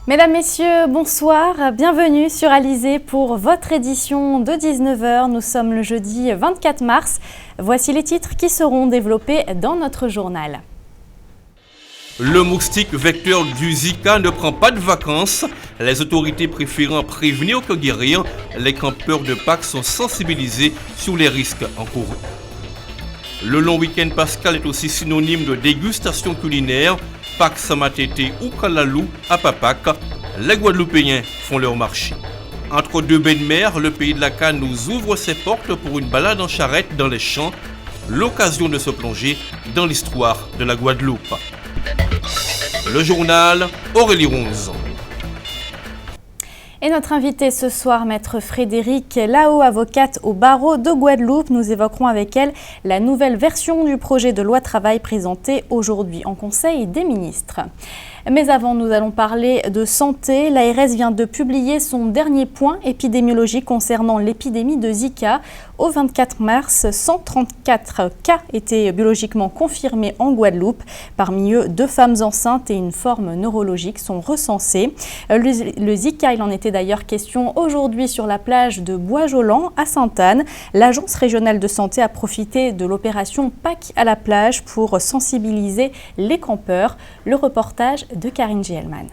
Mesdames, Messieurs, bonsoir, bienvenue sur Alizé pour votre édition de 19h. Nous sommes le jeudi 24 mars. Voici les titres qui seront développés dans notre journal. Le moustique vecteur du Zika ne prend pas de vacances. Les autorités préférant prévenir que guérir, les campeurs de Pâques sont sensibilisés sur les risques encourus. Le long week-end pascal est aussi synonyme de dégustation culinaire. Pâques, Samatété ou Kalalou à Papac, les Guadeloupéens font leur marché. Entre deux bains de mer, le pays de la Canne nous ouvre ses portes pour une balade en charrette dans les champs, l'occasion de se plonger dans l'histoire de la Guadeloupe. Le journal, Aurélie Ronze. Et notre invitée ce soir, maître Frédéric Lao, avocate au barreau de Guadeloupe. Nous évoquerons avec elle la nouvelle version du projet de loi travail présenté aujourd'hui en Conseil des ministres. Mais avant, nous allons parler de santé. L'ARS vient de publier son dernier point épidémiologique concernant l'épidémie de Zika. Au 24 mars, 134 cas étaient biologiquement confirmés en Guadeloupe. Parmi eux, 2 femmes enceintes et une forme neurologique sont recensées. Le Zika, il en était d'ailleurs question aujourd'hui sur la plage de Bois-Jolant à Sainte-Anne. L'Agence régionale de santé a profité de l'opération Pâques à la plage pour sensibiliser les campeurs. Le reportage de Karine Gielman.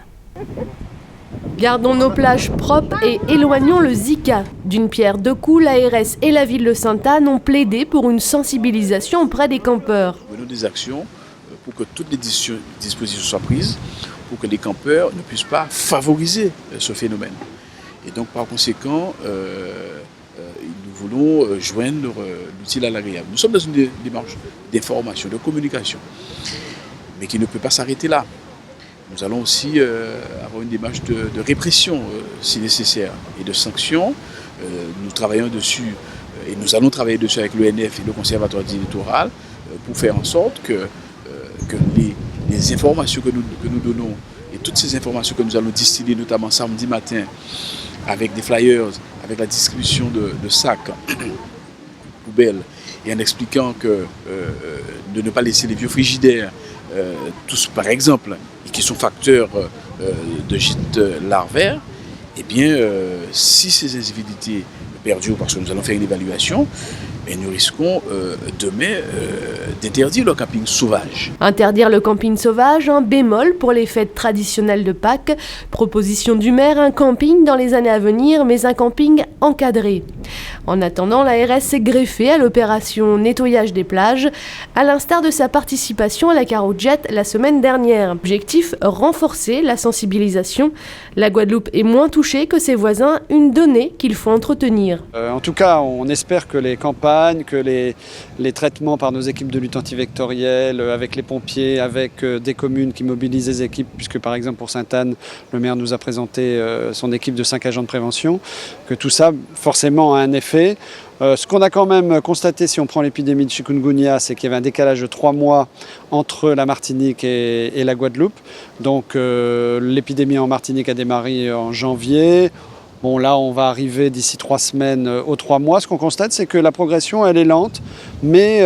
Gardons nos plages propres et éloignons le Zika. D'une pierre deux coups, l'ARS et la ville de Sainte-Anne ont plaidé pour une sensibilisation auprès des campeurs. Nous menons des actions pour que toutes les dispositions soient prises, pour que les campeurs ne puissent pas favoriser ce phénomène. Et donc par conséquent, nous voulons joindre l'utile à l'agréable. Nous sommes dans une démarche d'information, de communication, mais qui ne peut pas s'arrêter là. Nous allons aussi avoir une démarche de répression si nécessaire et de sanctions. Nous travaillons dessus et nous allons travailler dessus avec l'ONF et le Conservatoire du littoral pour faire en sorte que les informations que nous donnons et toutes ces informations que nous allons distiller, notamment samedi matin, avec des flyers, avec la distribution de sacs poubelles et en expliquant de ne pas laisser les vieux frigidaires, tous par exemple, et qui sont facteurs de gîtes larvaires, eh bien, si ces incivilités perdurent, parce que nous allons faire une évaluation, et nous risquons demain d'interdire le camping sauvage. Interdire le camping sauvage, un bémol pour les fêtes traditionnelles de Pâques. Proposition du maire, un camping dans les années à venir, mais un camping encadré. En attendant, l'ARS s'est greffée à l'opération nettoyage des plages, à l'instar de sa participation à la Carojet la semaine dernière. Objectif, renforcer la sensibilisation. La Guadeloupe est moins touchée que ses voisins, une donnée qu'il faut entretenir. En tout cas, on espère que les campagnes, que les traitements par nos équipes de lutte antivectorielle, avec les pompiers, avec des communes qui mobilisent des équipes, puisque par exemple pour Sainte-Anne, le maire nous a présenté son équipe de 5 agents de prévention, que tout ça forcément a un effet. Ce qu'on a quand même constaté si on prend l'épidémie de chikungunya, c'est qu'il y avait un décalage de 3 mois entre la Martinique et la Guadeloupe. Donc l'épidémie en Martinique a démarré en janvier. Bon, là, on va arriver d'ici 3 semaines aux 3 mois. Ce qu'on constate, c'est que la progression, elle est lente, mais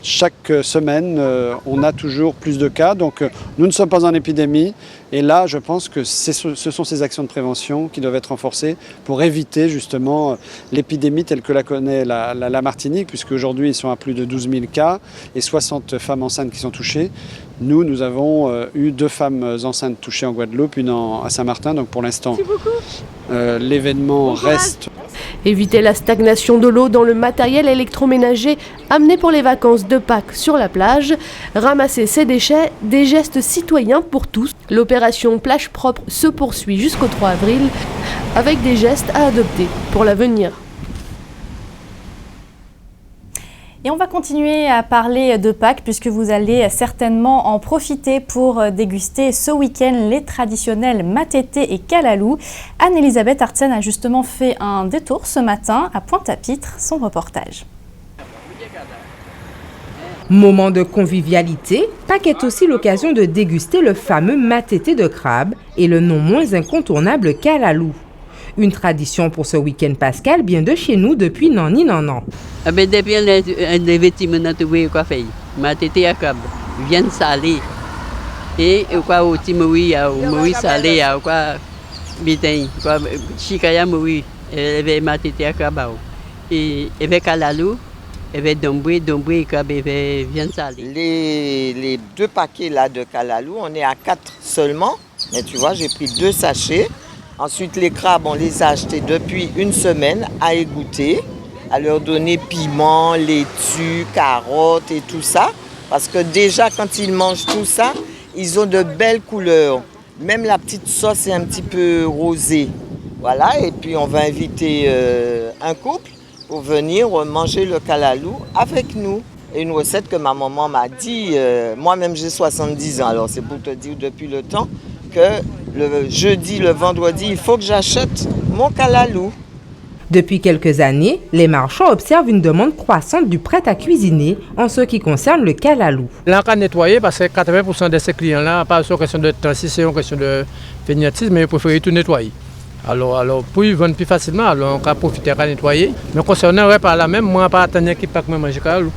chaque semaine, on a toujours plus de cas. Donc, nous ne sommes pas en épidémie. Et là, je pense que ce sont ces actions de prévention qui doivent être renforcées pour éviter justement l'épidémie telle que la connaît la Martinique, puisque aujourd'hui, ils sont à plus de 12 000 cas et 60 femmes enceintes qui sont touchées. Nous avons eu 2 femmes enceintes touchées en Guadeloupe, une à Saint-Martin. Donc pour l'instant, l'événement reste. Éviter la stagnation de l'eau dans le matériel électroménager amené pour les vacances de Pâques sur la plage. Ramasser ses déchets, des gestes citoyens pour tous. L'opération Plage Propre se poursuit jusqu'au 3 avril avec des gestes à adopter pour l'avenir. Et on va continuer à parler de Pâques puisque vous allez certainement en profiter pour déguster ce week-end les traditionnels matété et kalalou. Anne-Elisabeth Artsen a justement fait un détour ce matin à Pointe-à-Pitre, son reportage. Moment de convivialité, Pâques est aussi l'occasion de déguster le fameux matété de crabe et le non moins incontournable kalalou. Une tradition pour ce week-end pascal bien de chez nous depuis Nani Nanan. Depuis les vêtements, quoi faire. Ma tété à crabe, viande salée. Et quoi au Timoui, au Maurice Salé, quoi Bitain, quoi Chikaya Moui, avait matité à Kabao. Et avec Alalou, avec Domboui, et avait viande salée. Les 2 paquets là de Kalalou, on est à 4 seulement. Mais tu vois, j'ai pris 2 sachets. Ensuite, les crabes, on les a achetés depuis 1 semaine à égoutter, à leur donner piment, laitue, carottes et tout ça. Parce que déjà, quand ils mangent tout ça, ils ont de belles couleurs. Même la petite sauce est un petit peu rosée. Voilà, et puis on va inviter un couple pour venir manger le kalalou avec nous. Et une recette que ma maman m'a dit, moi-même j'ai 70 ans, alors c'est pour te dire depuis le temps que le jeudi, le vendredi, il faut que j'achète mon kalalou. Depuis quelques années, les marchands observent une demande croissante du prêt à cuisiner en ce qui concerne le kalalou. Là, on a nettoyé parce que 80% de ces clients-là, pas sur question de transition, question de fainéantise, mais ils préfèrent tout nettoyer. Alors pour y vendre plus facilement, alors on a profité à nettoyer. Mais concernant par là même, moi, pas attendre qui pack même manger kalalou.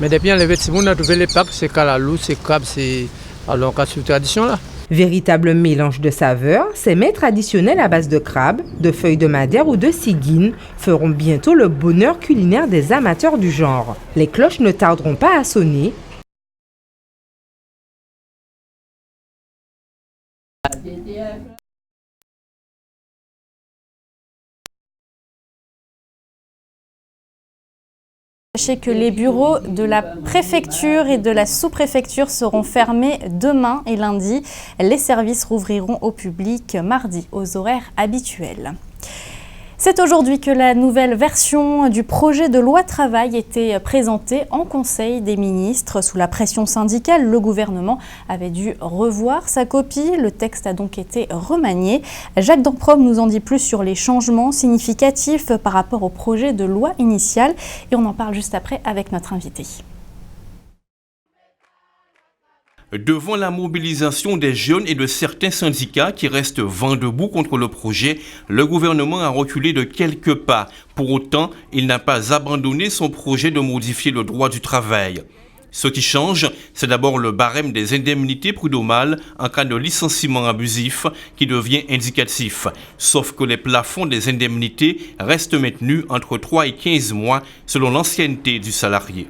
Mais depuis enlevé, si on a trouvé les packs, c'est kalalou, c'est crabe, c'est alors on a cette tradition là. Véritable mélange de saveurs, ces mets traditionnels à base de crabe, de feuilles de madère ou de ciguine feront bientôt le bonheur culinaire des amateurs du genre. Les cloches ne tarderont pas à sonner. Sachez que les bureaux de la préfecture et de la sous-préfecture seront fermés demain et lundi. Les services rouvriront au public mardi aux horaires habituels. C'est aujourd'hui que la nouvelle version du projet de loi travail était présentée en Conseil des ministres. Sous la pression syndicale, le gouvernement avait dû revoir sa copie. Le texte a donc été remanié. Jacques Damprom nous en dit plus sur les changements significatifs par rapport au projet de loi initial. Et on en parle juste après avec notre invité. Devant la mobilisation des jeunes et de certains syndicats qui restent vent debout contre le projet, le gouvernement a reculé de quelques pas. Pour autant, il n'a pas abandonné son projet de modifier le droit du travail. Ce qui change, c'est d'abord le barème des indemnités prud'homales en cas de licenciement abusif qui devient indicatif. Sauf que les plafonds des indemnités restent maintenus entre 3 et 15 mois selon l'ancienneté du salarié.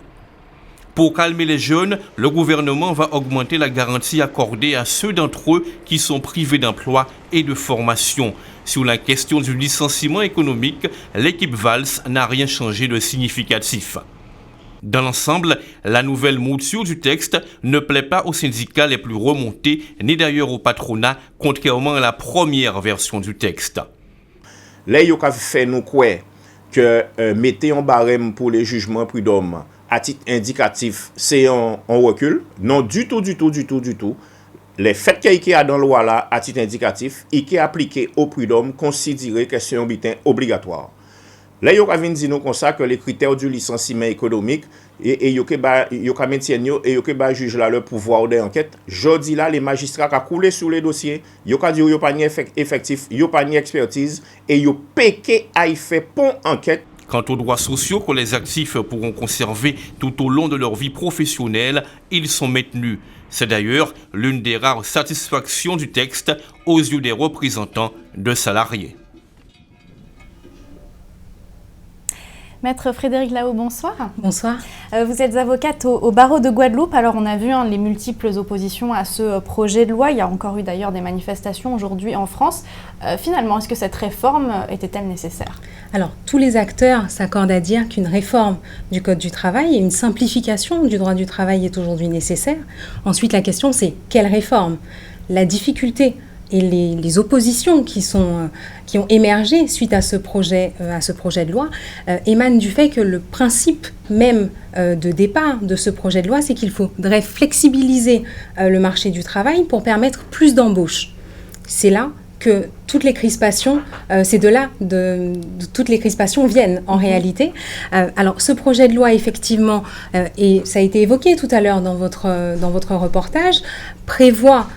Pour calmer les jeunes, le gouvernement va augmenter la garantie accordée à ceux d'entre eux qui sont privés d'emploi et de formation. Sur la question du licenciement économique, l'équipe Valls n'a rien changé de significatif. Dans l'ensemble, la nouvelle mouture du texte ne plaît pas aux syndicats les plus remontés, ni d'ailleurs au patronat, contrairement à la première version du texte. Là, il a fait nous quoi que mettez en barème pour les jugements prud'hommes à titre indicatif, c'est un recul. Non, du tout. Les faits qu'il y a dans la loi là, à titre indicatif, et qui est appliqué au prud'homme, considéré que c'est un bulletin obligatoire. Là, il y a dit nous comme ça que les critères du licenciement économique, et il y a maintenir et il y a juge là le pouvoir d'enquête. Jodi là, les magistrats qui ont coulé sur les dossiers, il y a dit qu'il n'y a pas ni effectif, il n'y a pas ni expertise, et il y a péqué à y faire pont enquête. Quant aux droits sociaux que les actifs pourront conserver tout au long de leur vie professionnelle, ils sont maintenus. C'est d'ailleurs l'une des rares satisfactions du texte aux yeux des représentants de salariés. Maître Frédéric Lao, bonsoir. Bonsoir. Vous êtes avocate au barreau de Guadeloupe. Alors on a vu les multiples oppositions à ce projet de loi. Il y a encore eu d'ailleurs des manifestations aujourd'hui en France. Finalement, est-ce que cette réforme était-elle nécessaire ? Alors tous les acteurs s'accordent à dire qu'une réforme du Code du travail et une simplification du droit du travail est aujourd'hui nécessaire. Ensuite, la question c'est quelle réforme ? La difficulté et les oppositions qui ont émergé suite à ce projet de loi émanent du fait que le principe même de départ de ce projet de loi, c'est qu'il faudrait flexibiliser le marché du travail pour permettre plus d'embauches. C'est là que toutes les crispations, c'est de là que toutes les crispations viennent en réalité. Alors ce projet de loi effectivement, et ça a été évoqué tout à l'heure dans votre reportage, prévoit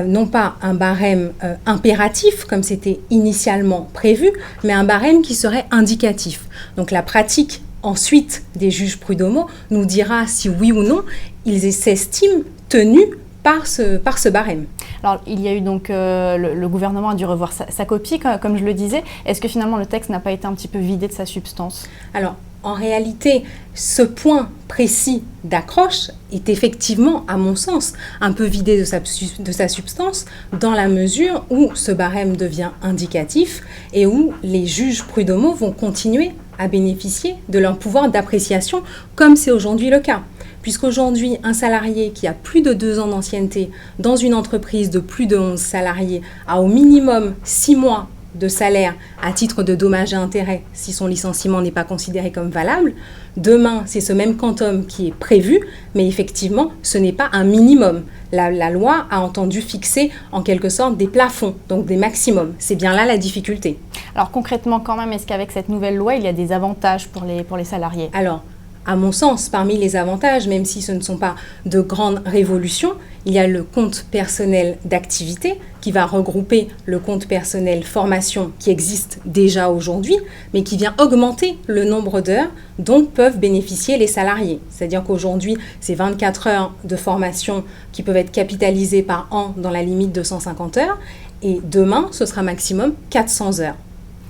non pas un barème impératif, comme c'était initialement prévu, mais un barème qui serait indicatif. Donc la pratique, ensuite, des juges prud'homaux nous dira si oui ou non ils s'estiment tenus par ce barème. Alors, il y a eu donc, le gouvernement a dû revoir sa copie, comme je le disais. Est-ce que finalement le texte n'a pas été un petit peu vidé de sa substance? Alors, en réalité, ce point précis d'accroche est effectivement, à mon sens, un peu vidé de sa substance, dans la mesure où ce barème devient indicatif et où les juges prud'homaux vont continuer à bénéficier de leur pouvoir d'appréciation, comme c'est aujourd'hui le cas. Puisqu'aujourd'hui, un salarié qui a plus de 2 ans d'ancienneté dans une entreprise de plus de 11 salariés a au minimum 6 mois de salaire à titre de dommages et intérêts si son licenciement n'est pas considéré comme valable. Demain, c'est ce même quantum qui est prévu, mais effectivement, ce n'est pas un minimum. La loi a entendu fixer en quelque sorte des plafonds, donc des maximums. C'est bien là la difficulté. Alors concrètement quand même, est-ce qu'avec cette nouvelle loi, il y a des avantages pour les salariés? Alors, à mon sens, parmi les avantages, même si ce ne sont pas de grandes révolutions, il y a le compte personnel d'activité qui va regrouper le compte personnel formation qui existe déjà aujourd'hui, mais qui vient augmenter le nombre d'heures dont peuvent bénéficier les salariés. C'est-à-dire qu'aujourd'hui, c'est 24 heures de formation qui peuvent être capitalisées par an dans la limite de 150 heures, et demain, ce sera maximum 400 heures.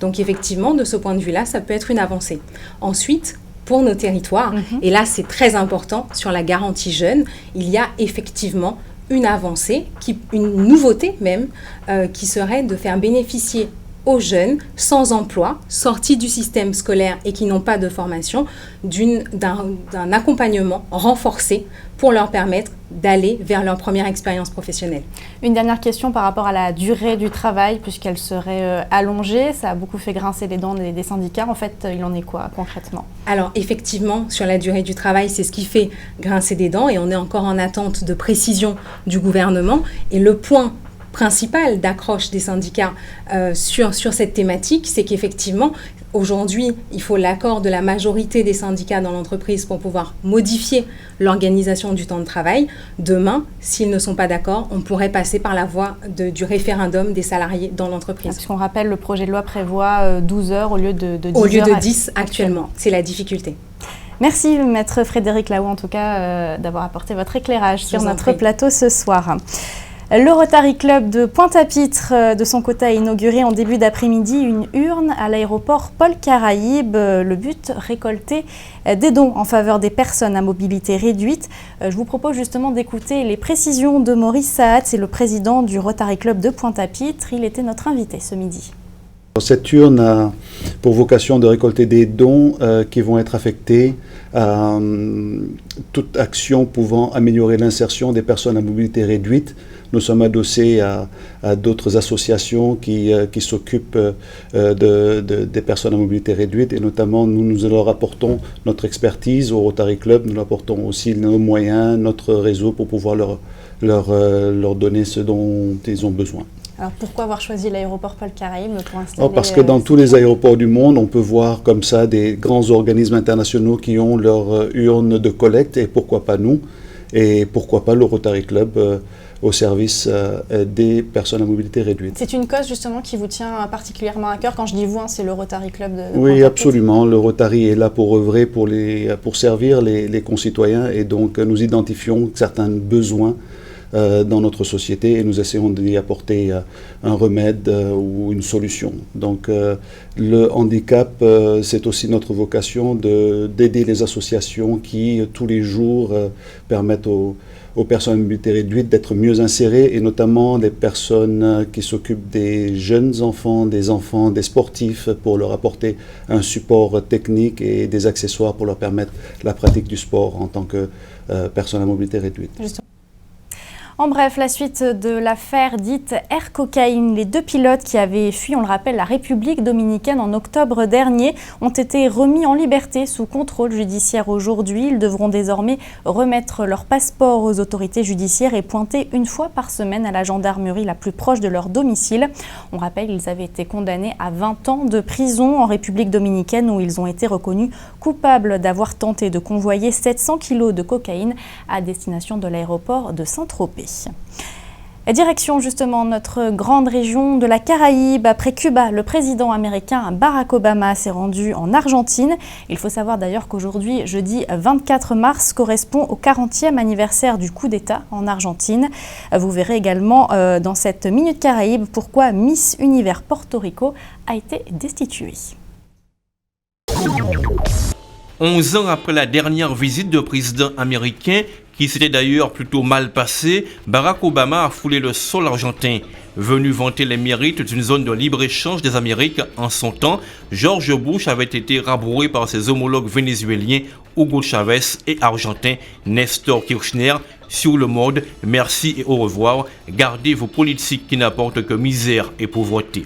Donc effectivement, de ce point de vue-là, ça peut être une avancée. Ensuite, pour nos territoires, et là c'est très important, sur la garantie jeune, il y a effectivement une avancée, une nouveauté même, qui serait de faire bénéficier aux jeunes sans emploi, sortis du système scolaire et qui n'ont pas de formation, d'un accompagnement renforcé pour leur permettre d'aller vers leur première expérience professionnelle. Une dernière question par rapport à la durée du travail, puisqu'elle serait allongée. Ça a beaucoup fait grincer les dents des syndicats. En fait, il en est quoi concrètement? Alors effectivement, sur la durée du travail, c'est ce qui fait grincer des dents et on est encore en attente de précision du gouvernement. Et le point principal d'accroche des syndicats sur cette thématique, c'est qu'effectivement, aujourd'hui, il faut l'accord de la majorité des syndicats dans l'entreprise pour pouvoir modifier l'organisation du temps de travail. Demain, s'ils ne sont pas d'accord, on pourrait passer par la voie du référendum des salariés dans l'entreprise. Parce qu'on rappelle, le projet de loi prévoit 12 heures au lieu de 10 heures. Au lieu de 10 actuellement. C'est la difficulté. Merci, Maître Frédéric Lahaut, en tout cas, d'avoir apporté votre éclairage sur notre plateau ce soir. Le Rotary Club de Pointe-à-Pitre, de son côté, a inauguré en début d'après-midi une urne à l'aéroport Paul-Caraïbe. Le but, récolter des dons en faveur des personnes à mobilité réduite. Je vous propose justement d'écouter les précisions de Maurice Saad, c'est le président du Rotary Club de Pointe-à-Pitre. Il était notre invité ce midi. Cette urne a pour vocation de récolter des dons qui vont être affectés à toute action pouvant améliorer l'insertion des personnes à mobilité réduite. Nous sommes adossés à d'autres associations qui s'occupent des personnes à mobilité réduite et notamment nous leur apportons notre expertise au Rotary Club, nous leur apportons aussi nos moyens, notre réseau pour pouvoir leur donner ce dont ils ont besoin. Alors pourquoi avoir choisi l'aéroport Paul-Caraïbe pour installer... Parce que dans tous les aéroports du monde, on peut voir comme ça des grands organismes internationaux qui ont leur urne de collecte et pourquoi pas nous et pourquoi pas le Rotary Club au service des personnes à mobilité réduite. C'est une cause justement qui vous tient particulièrement à cœur. Quand je dis vous, c'est le Rotary Club de Oui, absolument. Le Rotary est là pour œuvrer, pour servir les concitoyens et donc nous identifions certains besoins dans notre société et nous essayons d'y apporter un remède ou une solution. Donc le handicap, c'est aussi notre vocation d'aider les associations qui tous les jours permettent aux personnes à mobilité réduite d'être mieux insérées et notamment les personnes qui s'occupent des jeunes enfants, des sportifs pour leur apporter un support technique et des accessoires pour leur permettre la pratique du sport en tant que personne à mobilité réduite. En bref, la suite de l'affaire dite Air Cocaïne. Les 2 pilotes qui avaient fui, on le rappelle, la République dominicaine en octobre dernier ont été remis en liberté sous contrôle judiciaire aujourd'hui. Ils devront désormais remettre leur passeport aux autorités judiciaires et pointer une fois par semaine à la gendarmerie la plus proche de leur domicile. On rappelle qu'ils avaient été condamnés à 20 ans de prison en République dominicaine où ils ont été reconnus coupables d'avoir tenté de convoyer 700 kilos de cocaïne à destination de l'aéroport de Saint-Tropez. Direction justement notre grande région de la Caraïbe. Après Cuba, le président américain Barack Obama s'est rendu en Argentine. Il faut savoir d'ailleurs qu'aujourd'hui, jeudi 24 mars, correspond au 40e anniversaire du coup d'État en Argentine. Vous verrez également dans cette Minute Caraïbe pourquoi Miss Univers Porto Rico a été destituée. 11 ans après la dernière visite de président américain, qui s'était d'ailleurs plutôt mal passée, Barack Obama a foulé le sol argentin. Venu vanter les mérites d'une zone de libre-échange des Amériques en son temps, George Bush avait été rabroué par ses homologues vénézuéliens Hugo Chavez et argentin Néstor Kirchner sur le mode « Merci et au revoir, gardez vos politiques qui n'apportent que misère et pauvreté ».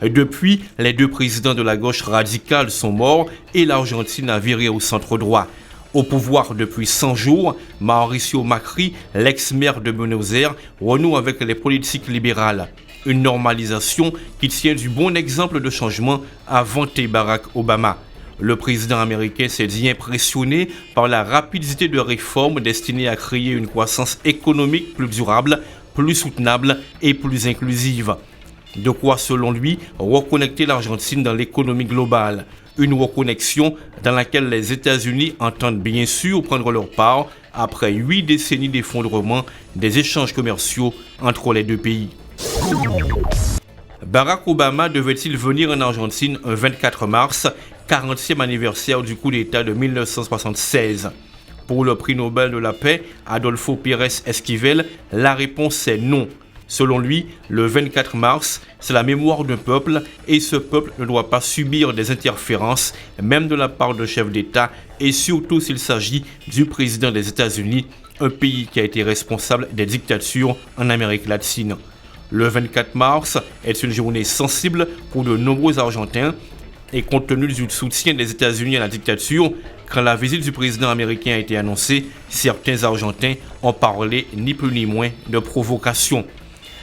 Depuis, les deux présidents de la gauche radicale sont morts et l'Argentine a viré au centre droit. Au pouvoir depuis 100 jours, Mauricio Macri, l'ex-maire de Buenos Aires, renoue avec les politiques libérales. Une normalisation qui tient du bon exemple de changement a vanté Barack Obama. Le président américain s'est dit impressionné par la rapidité de réformes destinées à créer une croissance économique plus durable, plus soutenable et plus inclusive. De quoi, selon lui, reconnecter l'Argentine dans l'économie globale. Une reconnexion dans laquelle les États-Unis entendent bien sûr prendre leur part après 8 décennies d'effondrement des échanges commerciaux entre les deux pays. Barack Obama devait-il venir en Argentine un 24 mars, 40e anniversaire du coup d'État de 1976 ? Pour le prix Nobel de la paix, Adolfo Pérez Esquivel, la réponse est non. Selon lui, le 24 mars, c'est la mémoire d'un peuple et ce peuple ne doit pas subir des interférences, même de la part de chefs d'État et surtout s'il s'agit du président des États-Unis, un pays qui a été responsable des dictatures en Amérique latine. Le 24 mars est une journée sensible pour de nombreux Argentins et compte tenu du soutien des États-Unis à la dictature, quand la visite du président américain a été annoncée, certains Argentins ont parlé ni plus ni moins de provocation.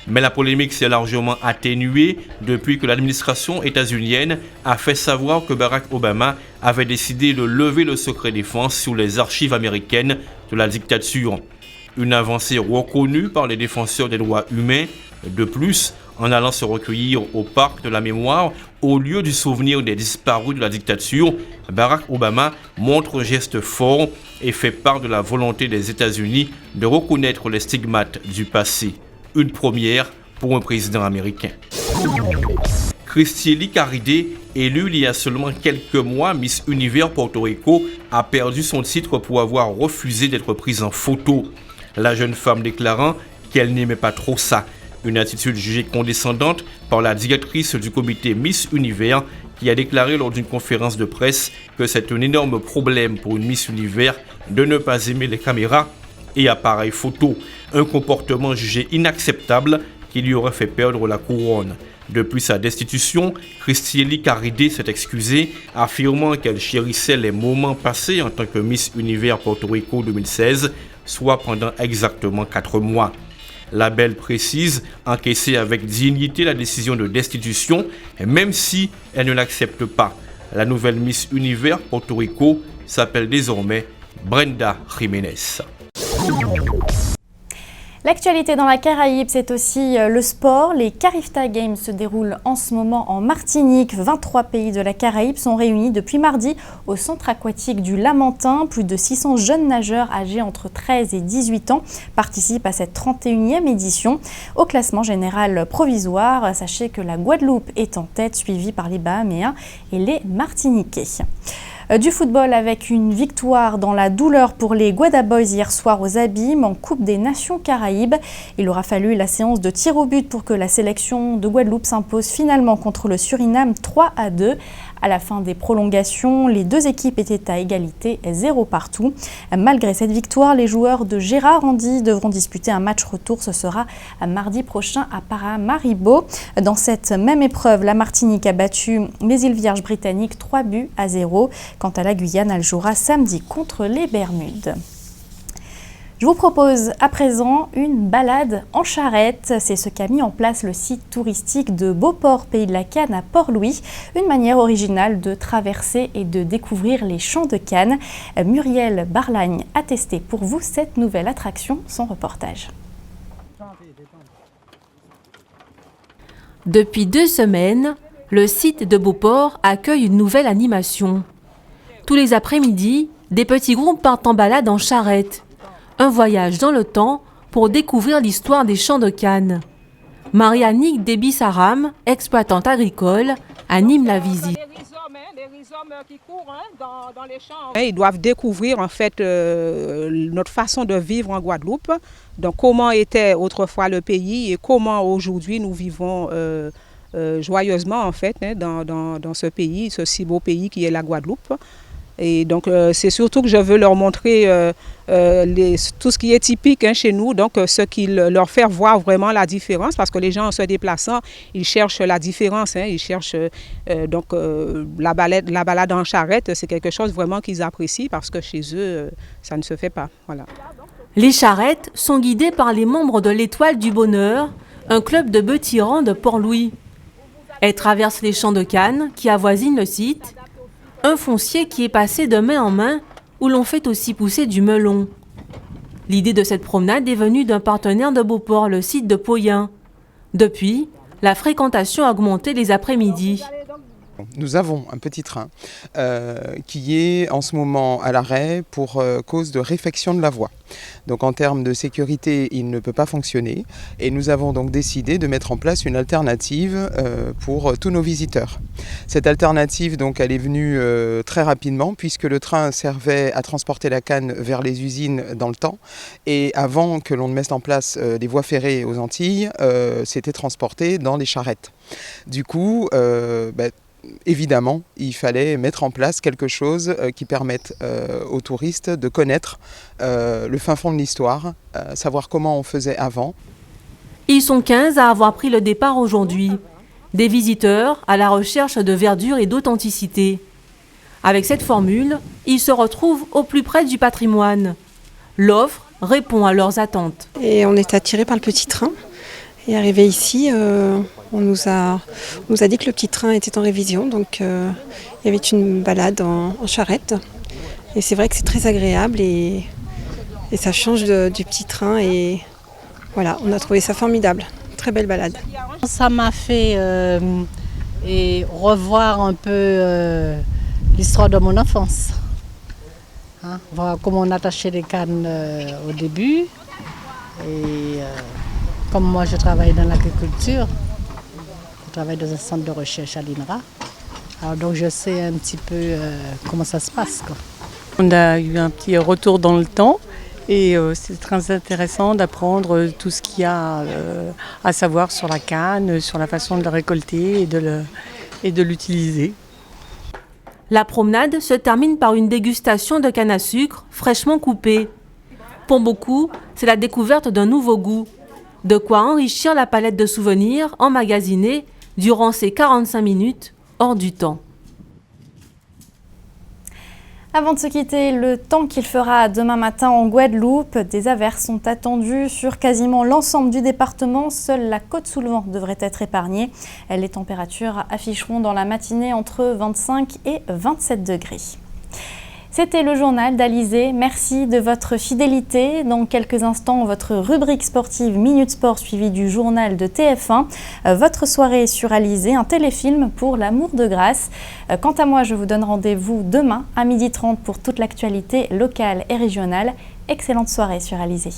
Mais la polémique s'est largement atténuée depuis que l'administration états-unienne a fait savoir que Barack Obama avait décidé de lever le secret défense sur les archives américaines de la dictature. Une avancée reconnue par les défenseurs des droits humains. De plus, en allant se recueillir au parc de la mémoire, au lieu du souvenir des disparus de la dictature, Barack Obama montre un geste fort et fait part de la volonté des États-Unis de reconnaître les stigmates du passé. Une première pour un président américain. Christiely Caridé, élue il y a seulement quelques mois Miss Univers Porto Rico, a perdu son titre pour avoir refusé d'être prise en photo. La jeune femme déclarant qu'elle n'aimait pas trop ça. Une attitude jugée condescendante par la directrice du comité Miss Univers qui a déclaré lors d'une conférence de presse que c'est un énorme problème pour une Miss Univers de ne pas aimer les caméras et appareils photo, un comportement jugé inacceptable qui lui aurait fait perdre la couronne. Depuis sa destitution, Christiely Caridé s'est excusée, affirmant qu'elle chérissait les moments passés en tant que Miss Univers Porto Rico 2016, soit pendant exactement 4 mois. La belle précise encaisser avec dignité la décision de destitution, même si elle ne l'accepte pas. La nouvelle Miss Univers Porto Rico s'appelle désormais Brenda Jiménez. L'actualité dans la Caraïbe, c'est aussi le sport. Les Carifta Games se déroulent en ce moment en Martinique. 23 pays de la Caraïbe sont réunis depuis mardi au centre aquatique du Lamentin. Plus de 600 jeunes nageurs âgés entre 13 et 18 ans participent à cette 31e édition. Au classement général provisoire, sachez que la Guadeloupe est en tête, suivie par les Bahaméens et les Martiniquais. Du football avec une victoire dans la douleur pour les Guadaboys hier soir aux Abîmes en Coupe des Nations Caraïbes. Il aura fallu la séance de tir au but pour que la sélection de Guadeloupe s'impose finalement contre le Suriname 3-2. À la fin des prolongations, les deux équipes étaient à égalité, 0 partout. Malgré cette victoire, les joueurs de Gérard-Andy devront disputer un match retour. Ce sera mardi prochain à Paramaribo. Dans cette même épreuve, la Martinique a battu les îles Vierges britanniques 3-0. Quant à la Guyane, elle jouera samedi contre les Bermudes. Je vous propose à présent une balade en charrette. C'est ce qu'a mis en place le site touristique de Beauport, Pays de la Canne à Port-Louis. Une manière originale de traverser et de découvrir les champs de canne. Muriel Barlagne a testé pour vous cette nouvelle attraction, son reportage. Depuis 2 semaines, le site de Beauport accueille une nouvelle animation. Tous les après-midi, des petits groupes partent en balade en charrette. Un voyage dans le temps pour découvrir l'histoire des champs de canne. Marie-Annick Déby-Saram, exploitante agricole, anime la visite. Ils doivent découvrir en fait notre façon de vivre en Guadeloupe. Donc comment était autrefois le pays et comment aujourd'hui nous vivons joyeusement en fait dans ce pays, ce si beau pays qui est la Guadeloupe. Et donc c'est surtout que je veux leur montrer tout ce qui est typique chez nous, donc ce qui leur fait voir vraiment la différence, parce que les gens en se déplaçant, ils cherchent la différence, ils cherchent la balade en charrette, c'est quelque chose vraiment qu'ils apprécient parce que chez eux, ça ne se fait pas. Voilà. Les charrettes sont guidées par les membres de l'Étoile du Bonheur, un club de bœufs tirants de Port-Louis. Elles traversent les champs de canne qui avoisinent le site, un foncier qui est passé de main en main où l'on fait aussi pousser du melon. L'idée de cette promenade est venue d'un partenaire de Beauport, le site de Poyen. Depuis, la fréquentation a augmenté les après-midi. Nous avons un petit train qui est en ce moment à l'arrêt pour cause de réfection de la voie. Donc en termes de sécurité, il ne peut pas fonctionner et nous avons donc décidé de mettre en place une alternative pour tous nos visiteurs. Cette alternative, donc, elle est venue très rapidement puisque le train servait à transporter la canne vers les usines dans le temps et avant que l'on ne mette en place des voies ferrées aux Antilles, c'était transporté dans les charrettes. Du coup, évidemment, il fallait mettre en place quelque chose qui permette aux touristes de connaître le fin fond de l'histoire, savoir comment on faisait avant. Ils sont 15 à avoir pris le départ aujourd'hui. Des visiteurs à la recherche de verdure et d'authenticité. Avec cette formule, ils se retrouvent au plus près du patrimoine. L'offre répond à leurs attentes. Et on est attiré par le petit train. Et arrivé ici, on nous a dit que le petit train était en révision, donc il y avait une balade en charrette. Et c'est vrai que c'est très agréable et ça change du petit train et voilà, on a trouvé ça formidable. Très belle balade. Ça m'a fait revoir un peu l'histoire de mon enfance. Voir comment on attachait les cannes au début. Et comme moi je travaille dans l'agriculture, je travaille dans un centre de recherche à l'INRA, alors donc je sais un petit peu comment ça se passe, quoi. On a eu un petit retour dans le temps et c'est très intéressant d'apprendre tout ce qu'il y a à savoir sur la canne, sur la façon de la récolter et de l'utiliser. La promenade se termine par une dégustation de canne à sucre fraîchement coupée. Pour beaucoup, c'est la découverte d'un nouveau goût. De quoi enrichir la palette de souvenirs emmagasinés durant ces 45 minutes hors du temps. Avant de se quitter, le temps qu'il fera demain matin en Guadeloupe, des averses sont attendues sur quasiment l'ensemble du département. Seule la Côte-sous-le-Vent devrait être épargnée. Les températures afficheront dans la matinée entre 25 et 27 degrés. C'était le journal d'Alizé. Merci de votre fidélité. Dans quelques instants, votre rubrique sportive Minute Sport suivie du journal de TF1. Votre soirée sur Alizé, un téléfilm pour l'amour de grâce. Quant à moi, je vous donne rendez-vous demain à 12h30 pour toute l'actualité locale et régionale. Excellente soirée sur Alizé.